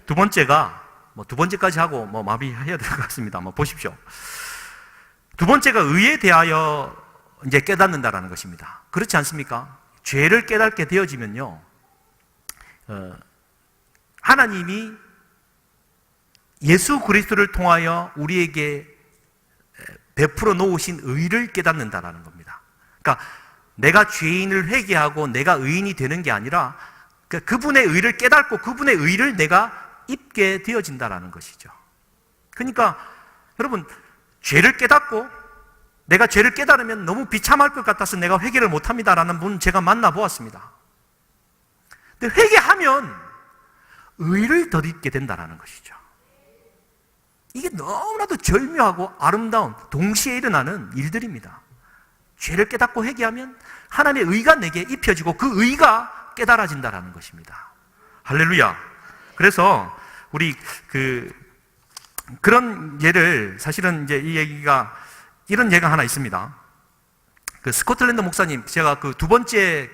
두 번째가 두 번째까지 하고 마비해야 될 것 같습니다. 보십시오. 두 번째가 의에 대하여 이제 깨닫는다라는 것입니다. 그렇지 않습니까? 죄를 깨닫게 되어지면요, 하나님이 예수 그리스도를 통하여 우리에게 베풀어 놓으신 의를 깨닫는다라는 겁니다. 그러니까 내가 죄인을 회개하고 내가 의인이 되는 게 아니라 그분의 의를 깨닫고 그분의 의를 내가 입게 되어진다라는 것이죠. 그러니까 여러분, 죄를 깨닫고 내가 죄를 깨달으면 너무 비참할 것 같아서 내가 회개를 못합니다라는 분 제가 만나보았습니다. 근데 회개하면 의를 덧입게 된다라는 것이죠. 이게 너무나도 절묘하고 아름다운 동시에 일어나는 일들입니다. 죄를 깨닫고 회개하면 하나님의 의가 내게 입혀지고 그 의가 깨달아진다라는 것입니다. 할렐루야. 그래서 우리 그런 예를, 사실은 이제 이 얘기가, 이런 예가 하나 있습니다. 그 스코틀랜드 목사님, 제가 그 두 번째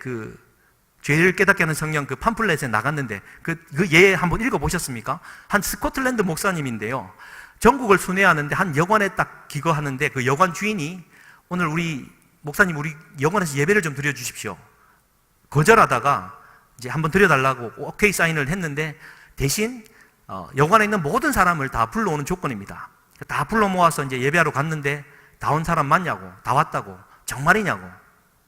죄를 깨닫게 하는 성령 팜플렛에 나갔는데 그 예 한번 읽어보셨습니까? 한 스코틀랜드 목사님인데요. 전국을 순회하는데 한 여관에 딱 기거하는데 그 여관 주인이 오늘 우리 목사님 우리 여관에서 예배를 좀 드려주십시오. 거절하다가 이제 한번 드려달라고 오케이 사인을 했는데 대신 여관에 있는 모든 사람을 다 불러오는 조건입니다. 다 불러 모아서 이제 예배하러 갔는데 다 온 사람 맞냐고, 다 왔다고, 정말이냐고.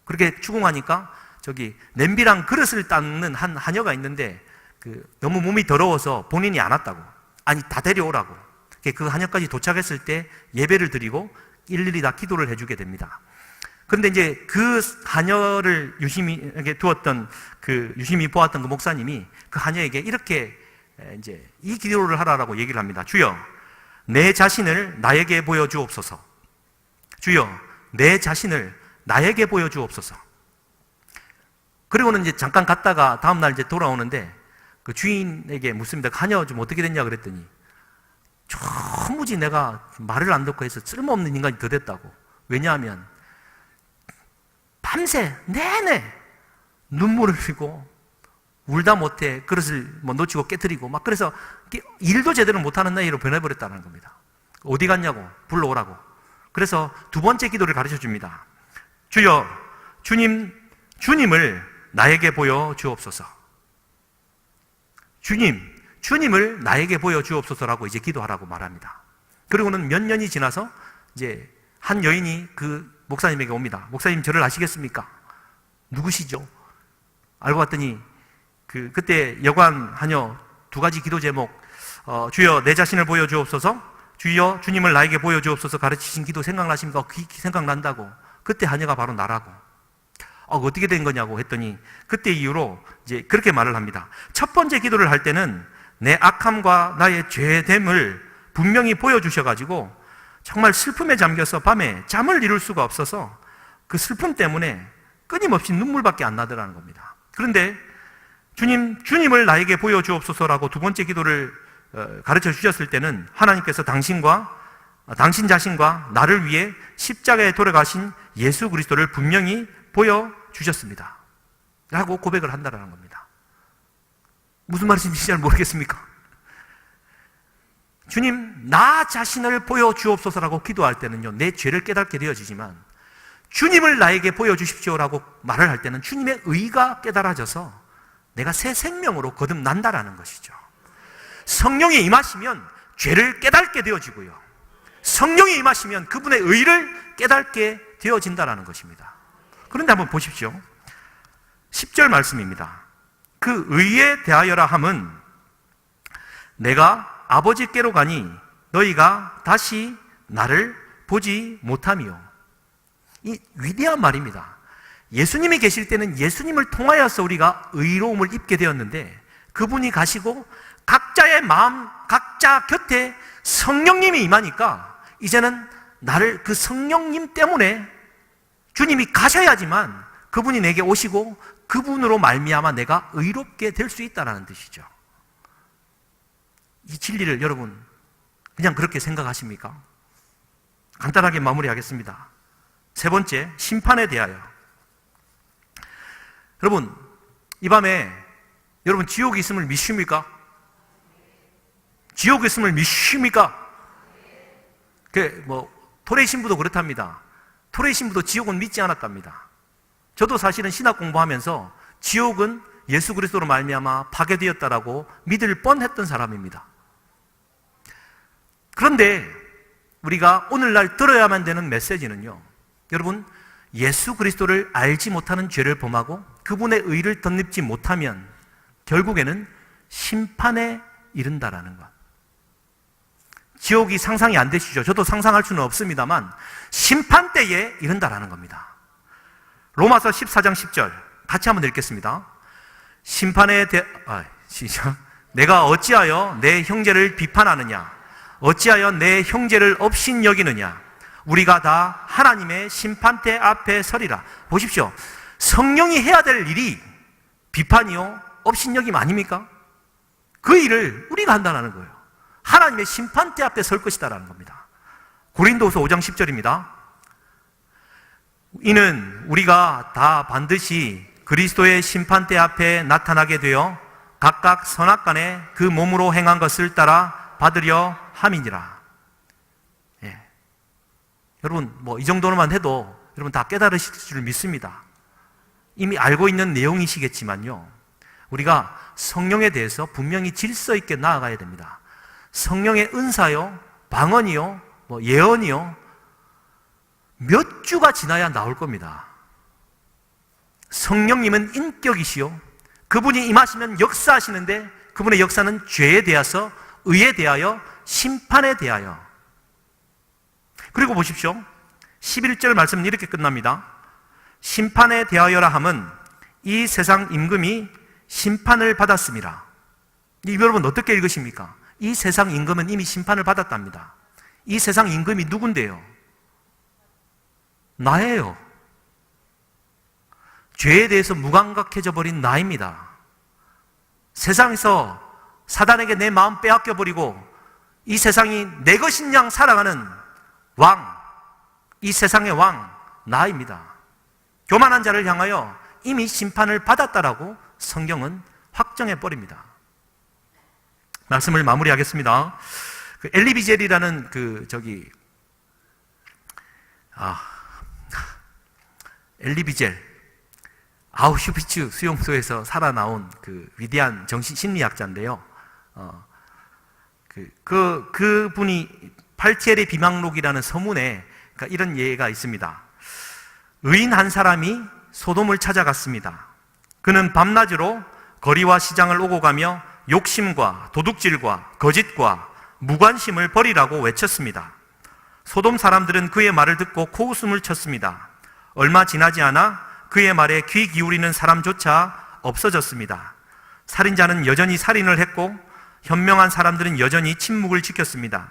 그렇게 추궁하니까 저기 냄비랑 그릇을 닦는 한 하녀가 있는데 너무 몸이 더러워서 본인이 안 왔다고, 아니 다 데려오라고. 그 하녀까지 도착했을 때 예배를 드리고 일일이 다 기도를 해주게 됩니다. 그런데 이제 그 하녀를 유심히 두었던 유심히 보았던 그 목사님이 그 하녀에게 이렇게 이제 이 기도를 하라라고 얘기를 합니다. 주여, 내 자신을 나에게 보여주옵소서. 주여, 내 자신을 나에게 보여주옵소서. 그리고는 이제 잠깐 갔다가 다음날 이제 돌아오는데 그 주인에게 묻습니다. 그 하녀 좀 어떻게 됐냐 그랬더니 전무지 내가 말을 안 듣고 해서 쓸모없는 인간이 더 됐다고. 왜냐하면 밤새 내내 눈물을 흘리고 울다 못해 그릇을 놓치고 깨뜨리고 막 그래서 일도 제대로 못하는 나이로 변해버렸다는 겁니다. 어디 갔냐고 불러오라고. 그래서 두 번째 기도를 가르쳐 줍니다. 주여, 주님을 나에게 보여주옵소서. 주님을 나에게 보여주옵소서라고 이제 기도하라고 말합니다. 그리고는 몇 년이 지나서 이제 한 여인이 그 목사님에게 옵니다. 목사님 저를 아시겠습니까? 누구시죠? 알고 봤더니 그때 여관 하녀 두 가지 기도 제목, 주여 내 자신을 보여주옵소서, 주여 주님을 나에게 보여주옵소서 가르치신 기도 생각나십니까? 생각난다고. 그때 하녀가 바로 나라고. 어떻게 된 거냐고 했더니 그때 이후로 이제 그렇게 말을 합니다. 첫 번째 기도를 할 때는 내 악함과 나의 죄됨을 분명히 보여주셔가지고 정말 슬픔에 잠겨서 밤에 잠을 이룰 수가 없어서 그 슬픔 때문에 끊임없이 눈물밖에 안 나더라는 겁니다. 그런데 주님을 나에게 보여주옵소서라고 두 번째 기도를 가르쳐 주셨을 때는 하나님께서 당신 자신과 나를 위해 십자가에 돌아가신 예수 그리스도를 분명히 보여주셨습니다 라고 고백을 한다는 겁니다. 무슨 말씀인지 잘 모르겠습니까? 주님, 나 자신을 보여주옵소서라고 기도할 때는요, 내 죄를 깨닫게 되어지지만 주님을 나에게 보여주십시오라고 말을 할 때는 주님의 의가 깨달아져서 내가 새 생명으로 거듭난다라는 것이죠. 성령이 임하시면 죄를 깨닫게 되어지고요, 성령이 임하시면 그분의 의를 깨닫게 되어진다라는 것입니다. 그런데 한번 보십시오. 10절 말씀입니다. 그 의에 대하여라 함은 내가 아버지께로 가니 너희가 다시 나를 보지 못하며. 이 위대한 말입니다. 예수님이 계실 때는 예수님을 통하여서 우리가 의로움을 입게 되었는데 그분이 가시고 각자의 마음, 각자 곁에 성령님이 임하니까 이제는 나를 그 성령님 때문에 주님이 가셔야지만 그분이 내게 오시고 그분으로 말미암아 내가 의롭게 될 수 있다는 뜻이죠. 이 진리를 여러분 그냥 그렇게 생각하십니까? 간단하게 마무리하겠습니다. 세 번째, 심판에 대하여. 여러분, 이 밤에 여러분 지옥이 있음을 믿습니까? 지옥이 있음을 믿습니까? 토레이 신부도 그렇답니다. 토레이 신부도 지옥은 믿지 않았답니다. 저도 사실은 신학 공부하면서 지옥은 예수 그리스도로 말미암아 파괴되었다라고 믿을 뻔했던 사람입니다. 그런데 우리가 오늘날 들어야만 되는 메시지는요, 여러분, 예수 그리스도를 알지 못하는 죄를 범하고 그분의 의를 덧입지 못하면 결국에는 심판에 이른다라는 것. 지옥이 상상이 안 되시죠? 저도 상상할 수는 없습니다만 심판 때에 이른다라는 겁니다. 로마서 14장 10절 같이 한번 읽겠습니다. 시작. 내가 어찌하여 내 형제를 비판하느냐? 어찌하여 내 형제를 업신여기느냐? 우리가 다 하나님의 심판대 앞에 서리라. 보십시오. 성령이 해야 될 일이 비판이요, 업신여김 아닙니까? 그 일을 우리가 한다는 거예요. 하나님의 심판대 앞에 설 것이다라는 겁니다. 고린도후서 5장 10절입니다. 이는 우리가 다 반드시 그리스도의 심판대 앞에 나타나게 되어 각각 선악간에 그 몸으로 행한 것을 따라 받으려 함이니라. 예. 여러분, 이 정도로만 해도 여러분 다 깨달으실 줄 믿습니다. 이미 알고 있는 내용이시겠지만요, 우리가 성령에 대해서 분명히 질서 있게 나아가야 됩니다. 성령의 은사요, 방언이요, 예언이요, 몇 주가 지나야 나올 겁니다. 성령님은 인격이시요, 그분이 임하시면 역사하시는데 그분의 역사는 죄에 대해서, 의에 대하여, 심판에 대하여. 그리고 보십시오. 11절 말씀은 이렇게 끝납니다. 심판에 대하여라 함은 이 세상 임금이 심판을 받았습니다. 여러분 어떻게 읽으십니까? 이 세상 임금은 이미 심판을 받았답니다. 이 세상 임금이 누군데요? 나예요. 죄에 대해서 무감각해져 버린 나입니다. 세상에서 사단에게 내 마음 빼앗겨 버리고 이 세상이 내 것인 양 살아가는 왕, 이 세상의 왕, 나입니다. 교만한 자를 향하여 이미 심판을 받았다라고 성경은 확정해 버립니다. 말씀을 마무리하겠습니다. 엘리비젤이라는 엘리비젤, 아우슈비츠 수용소에서 살아나온 위대한 심리학자인데요. 그분이 팔티엘의 비망록이라는 서문에 이런 예가 있습니다. 의인 한 사람이 소돔을 찾아갔습니다. 그는 밤낮으로 거리와 시장을 오고 가며 욕심과 도둑질과 거짓과 무관심을 버리라고 외쳤습니다. 소돔 사람들은 그의 말을 듣고 코웃음을 쳤습니다. 얼마 지나지 않아 그의 말에 귀 기울이는 사람조차 없어졌습니다. 살인자는 여전히 살인을 했고 현명한 사람들은 여전히 침묵을 지켰습니다.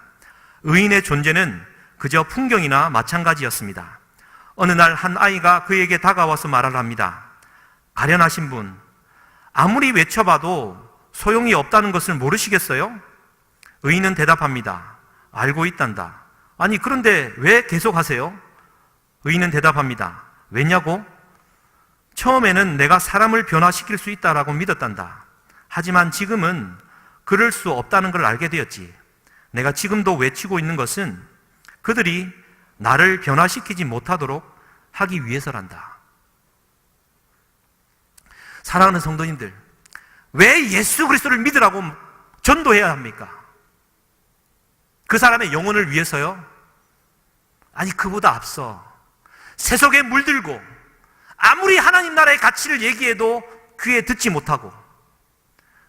의인의 존재는 그저 풍경이나 마찬가지였습니다. 어느 날 한 아이가 그에게 다가와서 말을 합니다. 가련하신 분, 아무리 외쳐봐도 소용이 없다는 것을 모르시겠어요? 의인은 대답합니다. 알고 있단다. 아니, 그런데 왜 계속 하세요? 의인은 대답합니다. 왜냐고? 처음에는 내가 사람을 변화시킬 수 있다라고 믿었단다. 하지만 지금은 그럴 수 없다는 걸 알게 되었지. 내가 지금도 외치고 있는 것은 그들이 나를 변화시키지 못하도록 하기 위해서란다. 사랑하는 성도님들, 왜 예수 그리스도를 믿으라고 전도해야 합니까? 그 사람의 영혼을 위해서요? 아니, 그보다 앞서 세속에 물들고 아무리 하나님 나라의 가치를 얘기해도 귀에 듣지 못하고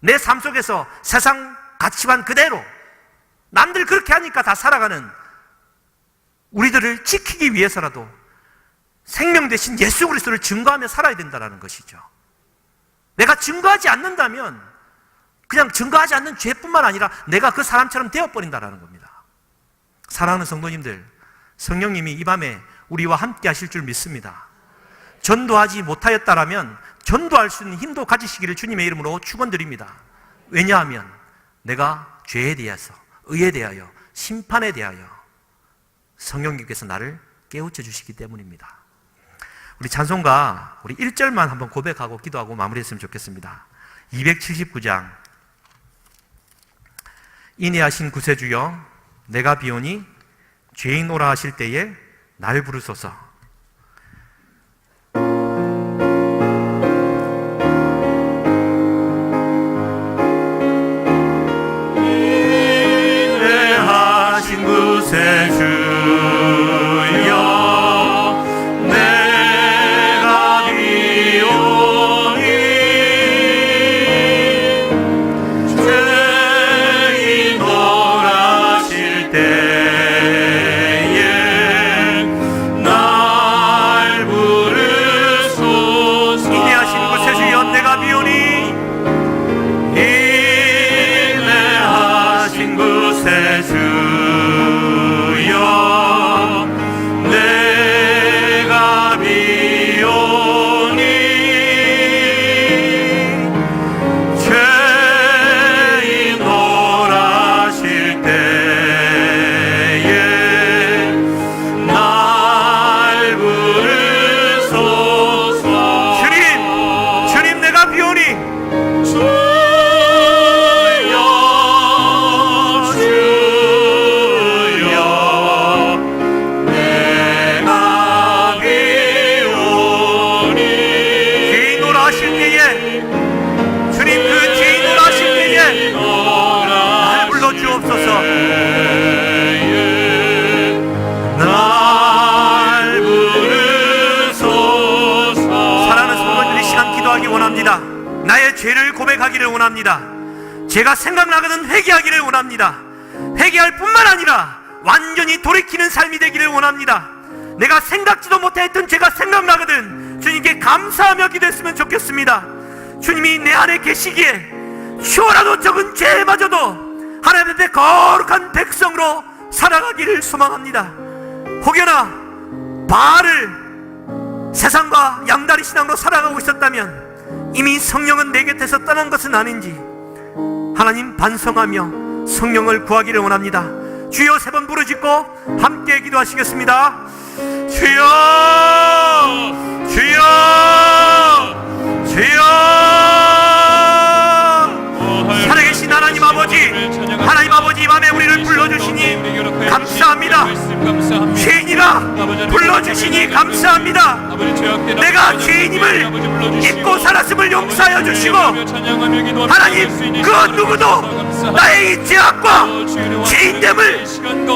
내 삶 속에서 세상 가치관 그대로 남들 그렇게 하니까 다 살아가는 우리들을 지키기 위해서라도 생명 대신 예수 그리스도를 증거하며 살아야 된다는 것이죠. 내가 증거하지 않는다면 그냥 증거하지 않는 죄뿐만 아니라 내가 그 사람처럼 되어버린다는 겁니다. 사랑하는 성도님들, 성령님이 이 밤에 우리와 함께 하실 줄 믿습니다. 전도하지 못하였다라면 전도할 수 있는 힘도 가지시기를 주님의 이름으로 축원드립니다. 왜냐하면 내가 죄에 대해서, 의에 대하여, 심판에 대하여 성령님께서 나를 깨우쳐 주시기 때문입니다. 우리 찬송가 우리 1절만 한번 고백하고 기도하고 마무리했으면 좋겠습니다. 279장 인애하신 구세주여, 내가 비오니 죄인 오라 하실 때에 날 부르소서. 인애하신 구세주여, 내가 비오니 죄인 오라 하실 때 나 회개하기를 원합니다. 제가 생각나거든 회개하기를 원합니다. 회개할 뿐만 아니라 완전히 돌이키는 삶이 되기를 원합니다. 내가 생각지도 못했던 죄가 생각나거든 주님께 감사하며 기도했으면 좋겠습니다. 주님이 내 안에 계시기에 추워라도 적은 죄마저도 하나님 앞에 거룩한 백성으로 살아가기를 소망합니다. 혹여나 바알을 세상과 양다리 신앙으로 살아가고 있었다면 이미 성령은 내 곁에서 떠난 것은 아닌지 하나님 반성하며 성령을 구하기를 원합니다. 주여 3번 부르짖고 함께 기도하시겠습니다. 주여 주여 주여. 살아계신 하나님 아버지, 하나님 아버지, 이 밤에 우리를 불러주시니 감사합니다. 죄인이라 불러주시니 감사합니다. 내가 죄인임을 잊고 살았음을 용서하여 주시고 하나님 그 누구도 나의 이 죄악과 죄인됨을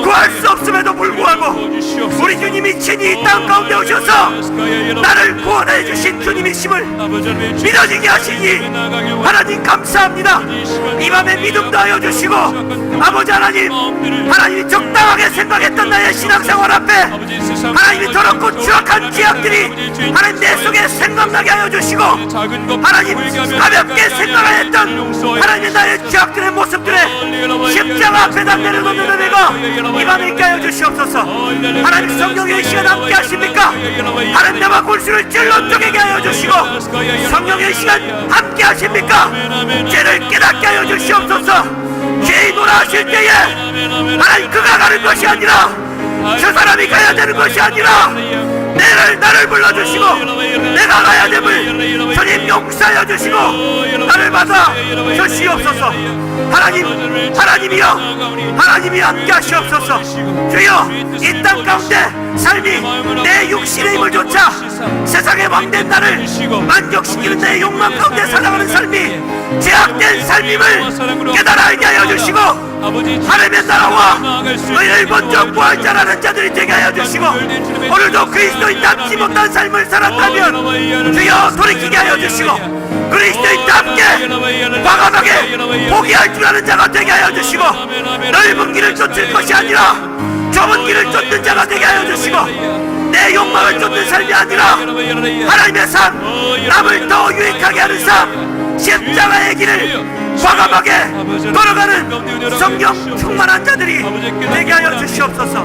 구할 수 없음에도 불구하고 우리 주님이 친히 이 땅 가운데 오셔서 나를 구원해 주신 주님이심을 믿어지게 하시니 하나님 감사합니다. 이 밤에 믿음도 하여 주시고 아버지 하나님, 하나님이 적당하게 생각했던 나의 신앙생활 앞에 하나님이 더럽고 추악한 죄악들이 하나님 내 속에 생각나게 하여 주시고 하나님 가볍게 생각하였던 하나님 나의 죄악들의 모습들에 십자가 앞에다 내려놓는 은혜가 이 밤에 있게 하여 주시옵소서. 하나님 성령의 시간 함께 하십니까? 하나님 나와 골수를 찔러 쪼개게 하여 주시고 성령의 시간 함께 하십니까? 죄를 깨닫게 하여 주시옵소서. 죄인으로 하실 때에 하나님 그가 가는 것이 아니라 저 사람이 가야 되는 것이 아니라 나를 불러주시고 내가 가야 됨을 주님 용서하여 주시고 나를 받아 주시옵소서. 하나님, 하나님이여 하나님이 함께 하시옵소서. 주여 이 땅 가운데 삶이 내 육신의 힘을 좇아 세상의 왕된 나를 만족시키는 내 욕망 가운데 살아가는 삶이 제약된 삶임을 깨달아 알게 하여 주시고 하나님의 나라와 의를 먼저 구할 자라는 자들이 되게 하여 주시고 오늘도 그리스도인답지 못한 삶을 살았다면 주여 돌이키게 하여 주시고 그리스도인답게 과감하게 포기할 줄 아는 자가 되게 하여 주시고 넓은 길을 쫓을 것이 아니라 좁은 길을 쫓는 자가 되게 하여 주시고 내 욕망을 쫓는 삶이 아니라 하나님의 삶, 남을 더 유익하게 하는 삶, 십자가의 길을 과감하게 걸어가는 성령 충만한 자들이 되게 하여 주시옵소서.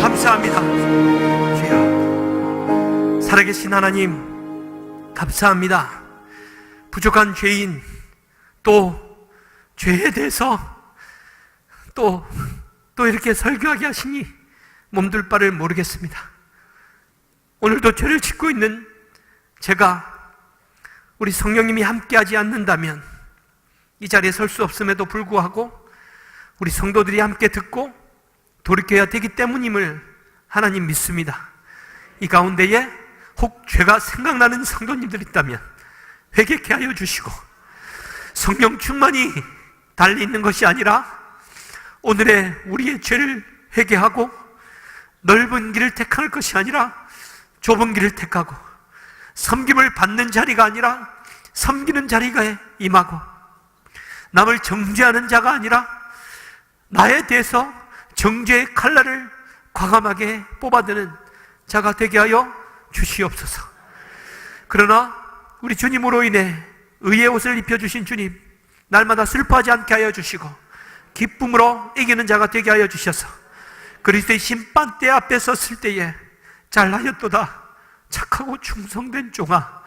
감사합니다. 주여 살아계신 하나님 감사합니다. 부족한 죄인 또 죄에 대해서 또 이렇게 설교하게 하시니 몸둘 바를 모르겠습니다. 오늘도 죄를 짓고 있는 제가 우리 성령님이 함께하지 않는다면 이 자리에 설 수 없음에도 불구하고 우리 성도들이 함께 듣고 돌이켜야 되기 때문임을 하나님 믿습니다. 이 가운데에 혹 죄가 생각나는 성도님들 있다면 회개케 하여 주시고 성령 충만이 달리 있는 것이 아니라 오늘의 우리의 죄를 회개하고 넓은 길을 택할 것이 아니라 좁은 길을 택하고 섬김을 받는 자리가 아니라 섬기는 자리가 임하고 남을 정죄하는 자가 아니라 나에 대해서 정죄의 칼날을 과감하게 뽑아드는 자가 되게 하여 주시옵소서. 그러나 우리 주님으로 인해 의의 옷을 입혀주신 주님, 날마다 슬퍼하지 않게 하여 주시고 기쁨으로 이기는 자가 되게 하여 주셔서 그리스도의 심판대 앞에 섰을 때에 잘하였도다 착하고 충성된 종아,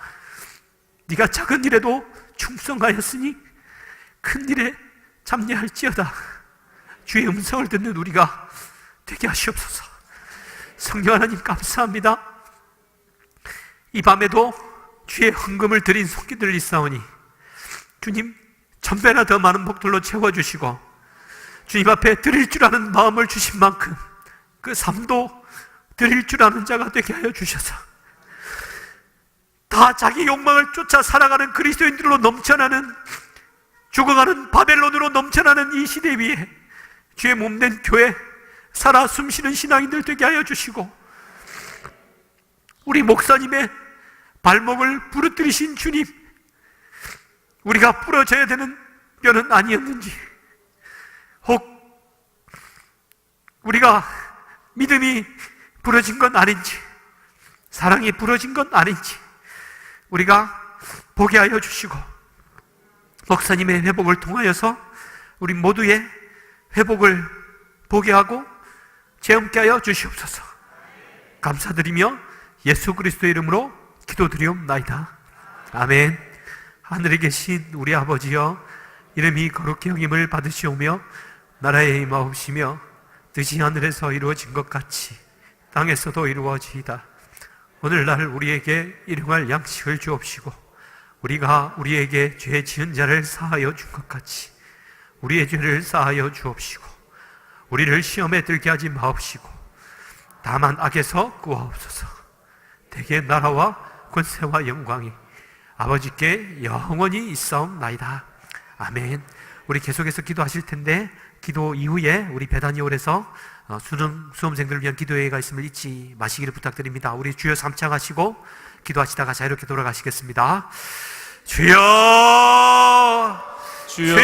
네가 작은 일에도 충성하였으니 큰 일에 참여할지어다 주의 음성을 듣는 우리가 되게 하시옵소서. 성령 하나님 감사합니다. 이 밤에도 주의 헌금을 드린 손길들이 있사오니 주님 천배나 더 많은 복들로 채워주시고 주님 앞에 드릴 줄 아는 마음을 주신 만큼 그 삶도 드릴 줄 아는 자가 되게 하여 주셔서 다 자기 욕망을 쫓아 살아가는 그리스도인들로 넘쳐나는 죽어가는 바벨론으로 넘쳐나는 이 시대 위에 주의 몸된 교회 살아 숨쉬는 신앙인들 되게 하여 주시고 우리 목사님의 발목을 부르뜨리신 주님, 우리가 부러져야 되는 뼈는 아니었는지, 혹 우리가 믿음이 부러진 건 아닌지, 사랑이 부러진 건 아닌지 우리가 보게 하여 주시고, 목사님의 회복을 통하여서 우리 모두의 회복을 보게 하고 체험케 하여 주시옵소서. 감사드리며 예수 그리스도의 이름으로 기도드리옵나이다. 아멘. 하늘에 계신 우리 아버지여, 이름이 거룩히 여김을 받으시오며 나라의 임하옵시며 뜻이 하늘에서 이루어진 것 같이 땅에서도 이루어지이다. 오늘날 우리에게 일용할 양식을 주옵시고, 우리가 우리에게 죄 지은 자를 사하여 준 것 같이 우리의 죄를 사하여 주옵시고, 우리를 시험에 들게 하지 마옵시고 다만 악에서 구하옵소서. 대개 나라와 권세와 영광이 아버지께 영원히 있사옵나이다. 아멘. 우리 계속해서 기도하실 텐데, 기도 이후에 우리 배단위홀에서 수험생들을 위한 기도회가 있음을 잊지 마시기를 부탁드립니다. 우리 주여 삼창하시고 기도하시다가 자유롭게 돌아가시겠습니다. 주여, 주여,